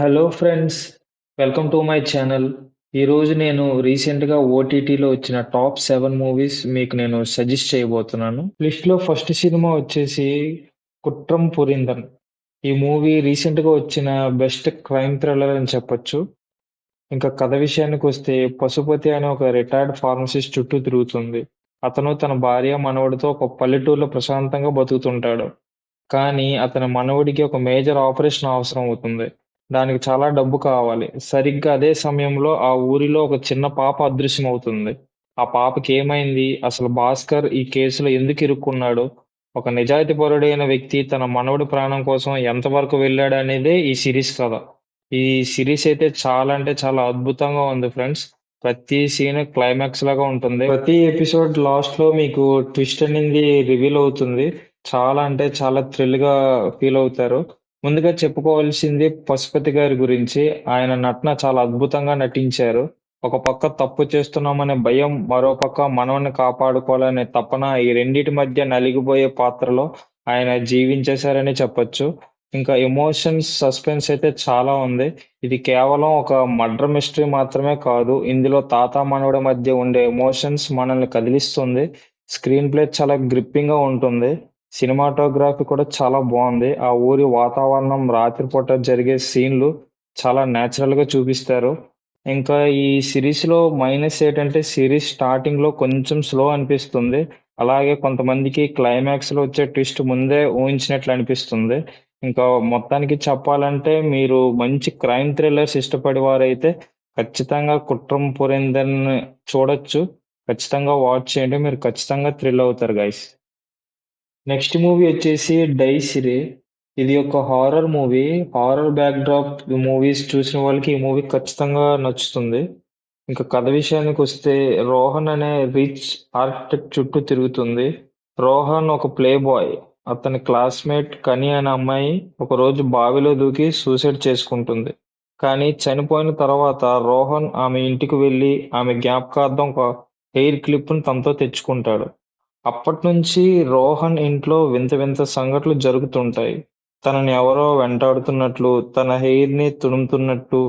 Hello friends, welcome to my channel. ఈరోజు నేను రీసెంట్గా ఓటీటీలో వచ్చిన టాప్ 7 మూవీస్ మీకు నేను సజెస్ట్ చేయబోతున్నాను. లిస్ట్లో ఫస్ట్ సినిమా వచ్చేసి కుట్రం పురిందన్. ఈ మూవీ రీసెంట్గా వచ్చిన బెస్ట్ క్రైమ్ థ్రిల్లర్ అని చెప్పొచ్చు. ఇంకా కథ విషయానికి వస్తే పశుపతి అనే ఒక రిటైర్డ్ ఫార్మసిస్ట్ చుట్టూ తిరుగుతుంది. అతను తన భార్య మనవడితో ఒక పల్లెటూరులో ప్రశాంతంగా బతుకుతుంటాడు. కానీ అతని మనవడికి ఒక మేజర్ ఆపరేషన్ అవసరం అవుతుంది. దానికి చాలా డబ్బు కావాలి. సరిగ్గా అదే సమయంలో ఆ ఊరిలో ఒక చిన్న పాప అదృశ్యమవుతుంది. ఆ పాపకి ఏమైంది? అసలు భాస్కర్ ఈ కేసులో ఎందుకు ఇరుక్కున్నాడు? ఒక నిజాయితీపరుడైన వ్యక్తి తన మనవడి ప్రాణం కోసం ఎంతవరకు వెళ్ళాడనేదే ఈ సిరీస్ కథ. ఈ సిరీస్ అయితే చాలా అంటే చాలా అద్భుతంగా ఉంది ఫ్రెండ్స్. ప్రతి సీన్ క్లైమాక్స్ లాగా ఉంటుంది. ప్రతి ఎపిసోడ్ లాస్ట్ లో మీకు ట్విస్ట్ అనేది రివీల్ అవుతుంది. చాలా అంటే చాలా థ్రిల్ గా ఫీల్ అవుతారు. ముందుగా చెప్పుకోవాల్సింది పశుపతి గారి గురించి. ఆయన నటన చాలా అద్భుతంగా నటించారు. ఒక పక్క తప్పు చేస్తున్నామనే భయం, మరో పక్క మనవన్ని కాపాడుకోవాలనే తపన, ఈ రెండిటి మధ్య నలిగిపోయే పాత్రలో ఆయన జీవించేశారని చెప్పొచ్చు. ఇంకా ఎమోషన్స్, సస్పెన్స్ అయితే చాలా ఉంది. ఇది కేవలం ఒక మర్డర్ మిస్టరీ మాత్రమే కాదు. ఇందులో తాత మనవడి మధ్య ఉండే ఎమోషన్స్ మనల్ని కదిలిస్తుంది. స్క్రీన్ ప్లే చాలా గ్రిప్పింగ్ గా ఉంటుంది. సినిమాటోగ్రఫీ కూడా చాలా బాగుంది. ఆ ఊరి వాతావరణం, రాత్రిపూట జరిగే సీన్లు చాలా నేచురల్ గా చూపిస్తారు. ఇంకా ఈ సిరీస్ లో మైనస్ ఏంటంటే సిరీస్ స్టార్టింగ్ లో కొంచెం స్లో అనిపిస్తుంది. అలాగే కొంతమందికి క్లైమాక్స్ లో వచ్చే ట్విస్ట్ ముందే ఊహించినట్లు అనిపిస్తుంది. ఇంకా మొత్తానికి చెప్పాలంటే మీరు మంచి క్రైమ్ థ్రిల్లర్స్ ఇష్టపడే వారైతే ఖచ్చితంగా కుట్రం పురేందర్ చూడొచ్చు. ఖచ్చితంగా వాచ్ చేయండి. మీరు ఖచ్చితంగా థ్రిల్ అవుతారు గైస్. నెక్స్ట్ మూవీ వచ్చేసి డైసిరే. ఇది ఒక horror movie. Horror back drop movies చూసిన వాళ్ళకి ఈ మూవీ ఖచ్చితంగా నచ్చుతుంది. ఇంకా కథ విషయానికి వస్తే రోహన్ అనే రిచ్ ఆర్కిటెక్ట్ చుట్టూ తిరుగుతుంది. రోహన్ ఒక ప్లే బాయ్. అతని క్లాస్మేట్ కని అనే అమ్మాయి ఒకరోజు బావిలో దూకి సూసైడ్ చేసుకుంటుంది. కానీ చనిపోయిన తర్వాత రోహన్ ఆమె ఇంటికి వెళ్ళి ఆమె జ్ఞాపకార్థం ఒక హెయిర్ క్లిప్ను తనతో తెచ్చుకుంటాడు. అప్పట్నుంచి రోహన్ ఇంట్లో వింత వింత సంఘటనలు జరుగుతుంటాయి. తనని ఎవరో వెంటాడుతున్నట్లు, తన హెయిర్‌ని తుడుముతున్నట్టు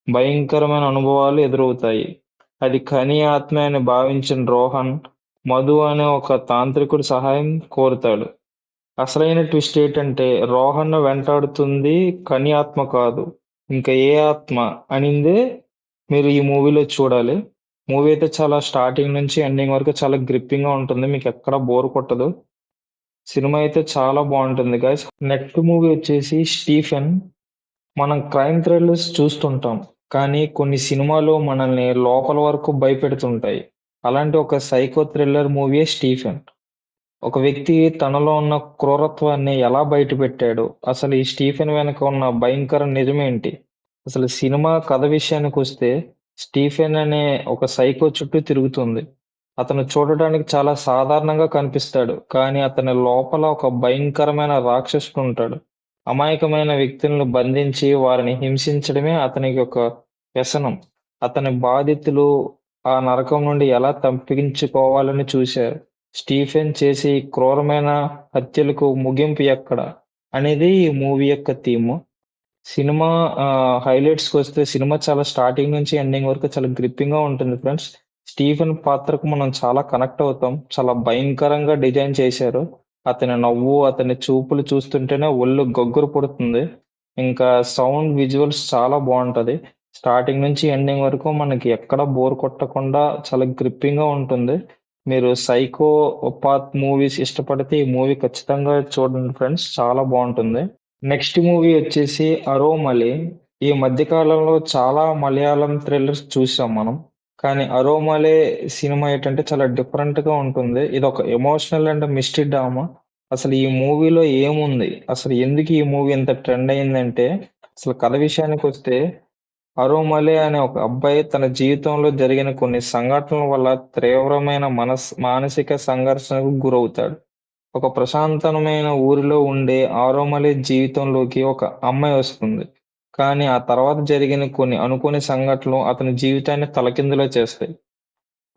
భయంకరమైన అనుభవాలు ఎదురవుతాయి. అది కని ఆత్మే అని భావించిన రోహన్, మధు అనే ఒక తాంత్రికుడి సహాయం కోరుతాడు. అసలైన ట్విస్ట్ ఏంటంటే రోహన్‌ను వెంటాడుతుంది కని ఆత్మ కాదు, ఇంకా ఏ ఆత్మ అనిందే మీరు ఈ మూవీలో చూడాలి. మూవీ అయితే చాలా స్టార్టింగ్ నుంచి ఎండింగ్ వరకు చాలా గ్రిప్పింగ్‌గా ఉంటుంది. మీకెక్కడ బోర్ కొట్టదు. సినిమా అయితే చాలా బావుంటుంది గైస్. నెక్స్ట్ మూవీ వచ్చేసి 'స్టీఫెన్'. మనం క్రైమ్ థ్రిల్లర్స్ చూస్తుంటాం. కానీ కొన్ని సినిమాలు మనల్ని లోపల వరకు భయపెడుతుంటాయి. అలాంటి ఒక సైకో థ్రిల్లర్ మూవీయే 'స్టీఫెన్'. ఒక వ్యక్తి తనలో ఉన్న క్రూరత్వాన్ని ఎలా బయటపెట్టాడు? అసలు ఈ స్టీఫెన్ వెనక ఉన్న భయంకర నిజమేంటి? అసలు సినిమా కథ విషయానికొస్తే స్టీఫెన్ అనే ఒక సైకో చుట్టూ తిరుగుతుంది. అతను చూడడానికి చాలా సాధారణంగా కనిపిస్తాడు. కానీ అతని లోపల ఒక భయంకరమైన రాక్షసుడుంటాడు. అమాయకమైన వ్యక్తులను బంధించి వారిని హింసించడమే అతనికి ఒక వ్యసనం. అతని బాధితులు ఆ నరకం నుండి ఎలా తప్పించుకోవాలని చూశారు. స్టీఫెన్ చేసే ఈ క్రూరమైన హత్యలకు ముగింపు ఎక్కడ? అనేది ఈ మూవీ యొక్క థీమ్. సినిమా హైలైట్స్‌కొస్తే సినిమా చాలా స్టార్టింగ్ నుంచి ఎండింగ్ వరకు చాలా గ్రిప్పింగ్‌గా ఉంటుంది ఫ్రెండ్స్. స్టీఫెన్ పాత్రకు మనం చాలా కనెక్ట్ అవుతాం. చాలా భయంకరంగా డిజైన్ చేశారు. అతని నవ్వు, అతని చూపులు చూస్తుంటేనే ఒళ్ళు గగ్గురు పుడుతుంది. ఇంకా సౌండ్, విజువల్స్ చాలా బావుంటది. స్టార్టింగ్ నుంచి ఎండింగ్ వరకు మనకి ఎక్కడ బోర్ కొట్టకుండా చాలా గ్రిప్పింగ్‌గా ఉంటుంది. మీరు సైకోపాత్ మూవీస్ ఇష్టపడితే ఈ మూవీ ఖచ్చితంగా చూడండి ఫ్రెండ్స్. చాలా బావుంటుంది. నెక్స్ట్ మూవీ వచ్చేసి 'అరోమలే'. ఈ మధ్య కాలంలో చాలా మలయాళం థ్రిల్లర్స్ చూసాం మనం. కానీ 'అరోమలే' సినిమా ఏంటంటే చాలా డిఫరెంట్‌గా ఉంటుంది. ఇదొక ఎమోషనల్ అండ్ మిస్టరీ డ్రామా. అసలు ఈ మూవీలో ఏముంది? అసలు ఎందుకు ఈ మూవీ ఇంత ట్రెండ్ అయిందంటే, అసలు కథ విషయానికొస్తే 'అరోమలే' అనే ఒక అబ్బాయి తన జీవితంలో జరిగిన కొన్ని సంఘటనల వల్ల తీవ్రమైన మానసిక సంఘర్షణకు గురవుతాడు. ఒక ప్రశాంతమైన ఊరిలో ఉండే ఆరోమలి జీవితంలోకి ఒక అమ్మాయి వస్తుంది. కానీ ఆ తర్వాత జరిగిన కొన్ని అనుకోని సంఘటనలు అతని జీవితాన్ని తలకిందులు చేస్తాయి.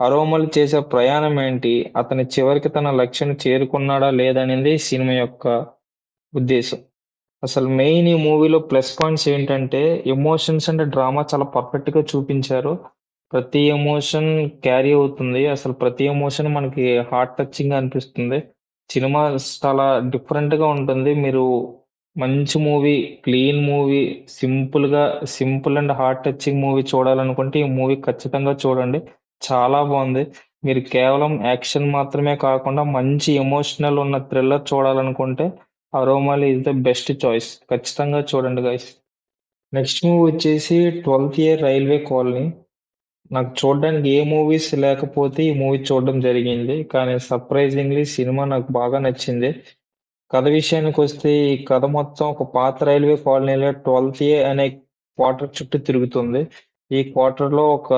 ఆరోమలి చేసే ప్రయాణం ఏంటి? అతను చివరికి తన లక్ష్యాన్ని చేరుకున్నాడా లేదా అనేది సినిమా యొక్క ఉద్దేశం. అసలు మెయిన్ ఈ మూవీలో ప్లస్ పాయింట్స్ ఏంటంటే ఎమోషన్స్ అండ్ డ్రామా చాలా పర్ఫెక్ట్ గా చూపించారు. ప్రతి ఎమోషన్ క్యారీ అవుతుంది. అసలు ప్రతి ఎమోషన్ మనకి హార్ట్ టచింగ్ గా అనిపిస్తుంది. సినిమా చాలా డిఫరెంట్ గా ఉంటుంది. మీరు మంచి movie, clean movie, simple and heart touching movie చూడాలనుకుంటే ఈ మూవీ ఖచ్చితంగా చూడండి. చాలా బాగుంది. మీరు కేవలం యాక్షన్ మాత్రమే కాకుండా మంచి ఎమోషనల్ ఉన్న థ్రిల్లర్ చూడాలనుకుంటే అరోమాలి ఈస్ ద బెస్ట్ చాయిస్. ఖచ్చితంగా చూడండి గైస్. నెక్స్ట్ మూవీ వచ్చేసి 12th ఇయర్ రైల్వే కాలనీ. నాకు చూడడానికి ఏ మూవీస్ లేకపోతే ఈ మూవీ చూడడం జరిగింది. కానీ సర్ప్రైజింగ్లీ సినిమా నాకు బాగా నచ్చింది. కథ విషయానికి వస్తే ఈ కథ మొత్తం ఒక పాత రైల్వే కాలనీలో 12th ఏ అనే క్వార్టర్ చుట్టూ తిరుగుతుంది. ఈ క్వార్టర్ లో ఒక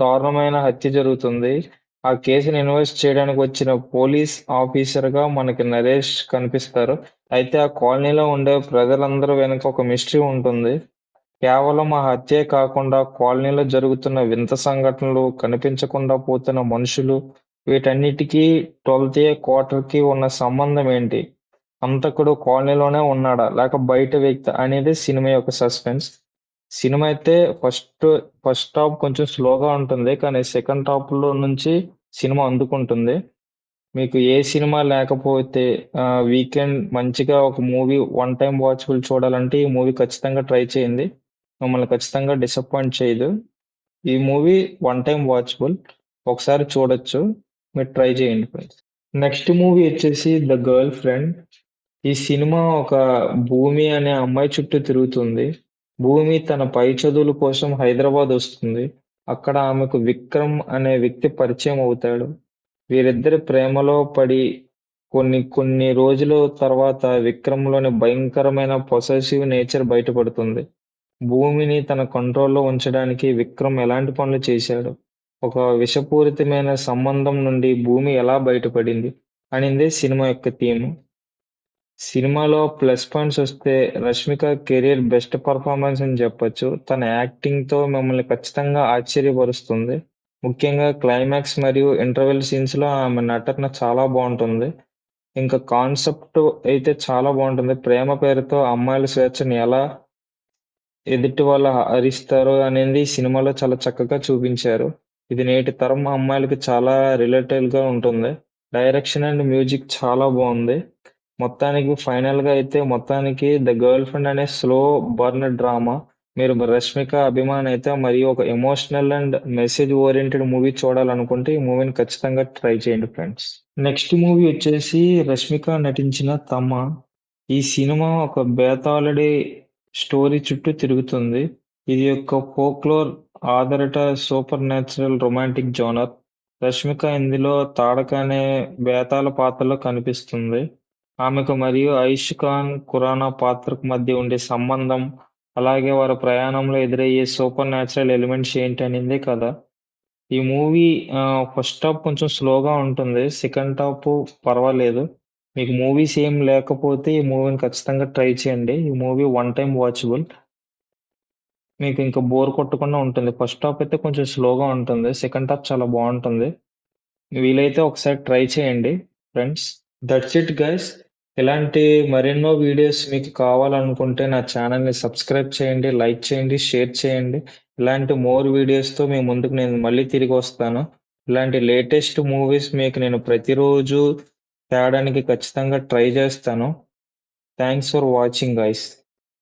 దారుణమైన హత్య జరుగుతుంది. ఆ కేసుని ఇన్వెస్ట్ చేయడానికి వచ్చిన పోలీస్ ఆఫీసర్ గా మనకి నరేష్ కనిపిస్తారు. అయితే ఆ కాలనీలో ఉండే ప్రజలందరూ వెనక ఒక మిస్టరీ ఉంటుంది. కేవలం ఆ హత్యే కాకుండా కాలనీలో జరుగుతున్న వింత సంఘటనలు, కనిపించకుండా పోతున్న మనుషులు, వీటన్నిటికీ 12th ఏ క్వార్టర్ కి ఉన్న సంబంధం ఏంటి? హంతకుడు కాలనీలోనే ఉన్నాడా? లేక బయట వ్యక్తా? అనేది సినిమా యొక్క సస్పెన్స్. సినిమా అయితే ఫస్ట్ హాఫ్ కొంచెం స్లోగా ఉంటుంది. కానీ సెకండ్ హాఫ్ లో నుంచి సినిమా అందుకుంటుంది. మీకు ఏ సినిమా లేకపోతే వీకెండ్ మంచిగా ఒక మూవీ వన్ టైం వాచబుల్ చూడాలంటే ఈ మూవీ ఖచ్చితంగా ట్రై చేయండి. మిమ్మల్ని ఖచ్చితంగా డిసప్పాయింట్ చేయదు. ఈ మూవీ వన్ టైం వాచబుల్. ఒకసారి చూడొచ్చు. మీరు ట్రై చేయండి ఫ్రెండ్స్. నెక్స్ట్ మూవీ వచ్చేసి ద గర్ల్ ఫ్రెండ్. ఈ సినిమా ఒక భూమి అనే అమ్మాయి చుట్టూ తిరుగుతుంది. భూమి తన పై చదువుల కోసం హైదరాబాద్ వస్తుంది. అక్కడ ఆమెకు విక్రమ్ అనే వ్యక్తి పరిచయం అవుతాడు. వీరిద్దరి ప్రేమలో పడి కొన్ని కొన్ని రోజుల తర్వాత విక్రమ్‌లోని భయంకరమైన పొసెసివ్ నేచర్ బయటపడుతుంది. భూమిని తన కంట్రోల్‌లో ఉంచడానికి విక్రమ్ ఎలాంటి పనులు చేశాడు? ఒక విషపూరితమైన సంబంధం నుండి భూమి ఎలా బయటపడింది? అనిందే సినిమా యొక్క థీమ్. సినిమాలో ప్లస్ పాయింట్స్ వస్తే రష్మిక కెరీర్ బెస్ట్ పర్ఫార్మెన్స్ అని చెప్పొచ్చు. తన యాక్టింగ్ తో మిమ్మల్ని ఖచ్చితంగా ఆశ్చర్యపరుస్తుంది. ముఖ్యంగా క్లైమాక్స్ మరియు ఇంటర్వెల్ సీన్స్ లో ఆమె నటన చాలా బాగుంటుంది. ఇంకా కాన్సెప్ట్ అయితే చాలా బాగుంటుంది. ప్రేమ పేరుతో అమ్మాయిల స్వేచ్ఛని ఎలా ఎదుటి వాళ్ళు హరిస్తారు అనేది ఈ సినిమాలో చాలా చక్కగా చూపించారు. ఇది నేటి తరం అమ్మాయిలకి చాలా రిలేటబుల్ గా ఉంటుంది. డైరెక్షన్ అండ్ మ్యూజిక్ చాలా బాగుంది. మొత్తానికి ఫైనల్ గా అయితే మొత్తానికి ద గర్ల్ ఫ్రెండ్ అనే స్లో బర్న్ డ్రామా. మీరు రష్మిక అభిమాని అయితే మరియు ఒక emotional and message oriented movie చూడాలనుకుంటే ఈ మూవీని ఖచ్చితంగా ట్రై చేయండి ఫ్రెండ్స్. నెక్స్ట్ మూవీ వచ్చేసి రష్మిక నటించిన తమ. ఈ సినిమా ఒక బేతాళుడి స్టోరీ చుట్టూ తిరుగుతుంది. ఇది ఒక ఫోక్లోర్ ఆధారిత super natural romantic genre. Rashmika ఇందులో తాడక అనే బేతాళ పాత్రలో కనిపిస్తుంది. ఆమెకు మరియు ఆయుష్ ఖాన్ ఖురానా పాత్రకు మధ్య ఉండే సంబంధం, అలాగే వారి ప్రయాణంలో ఎదురయ్యే సూపర్ న్యాచురల్ ఎలిమెంట్స్ ఏంటి అనిందే కదా. ఈ మూవీ ఫస్ట్ హాఫ్ కొంచెం స్లోగా ఉంటుంది. సెకండ్ హాఫ్ పర్వాలేదు. మీకు మూవీస్ ఏం లేకపోతే ఈ మూవీని ఖచ్చితంగా ట్రై చేయండి. ఈ మూవీ వన్ టైం వాచబుల్. మీకు ఇంకా బోర్ కొట్టకుండా ఉంటుంది. ఫస్ట్ హాఫ్ అయితే కొంచెం స్లోగా ఉంటుంది. సెకండ్ హాఫ్ చాలా బాగుంటుంది. వీలైతే ఒకసారి ట్రై చేయండి ఫ్రెండ్స్. That's it guys. ఇలాంటి మరెన్నో వీడియోస్ మీకు కావాలనుకుంటే నా ఛానల్ని సబ్స్క్రైబ్ చేయండి, లైక్ చేయండి, షేర్ చేయండి. ఇలాంటి మోర్ వీడియోస్తో మీ ముందుకు నేను మళ్ళీ తిరిగి వస్తాను. ఇలాంటి లేటెస్ట్ మూవీస్ మీకు నేను ప్రతిరోజు తేడానికి ఖచ్చితంగా ట్రై చేస్తాను. Thanks for watching guys.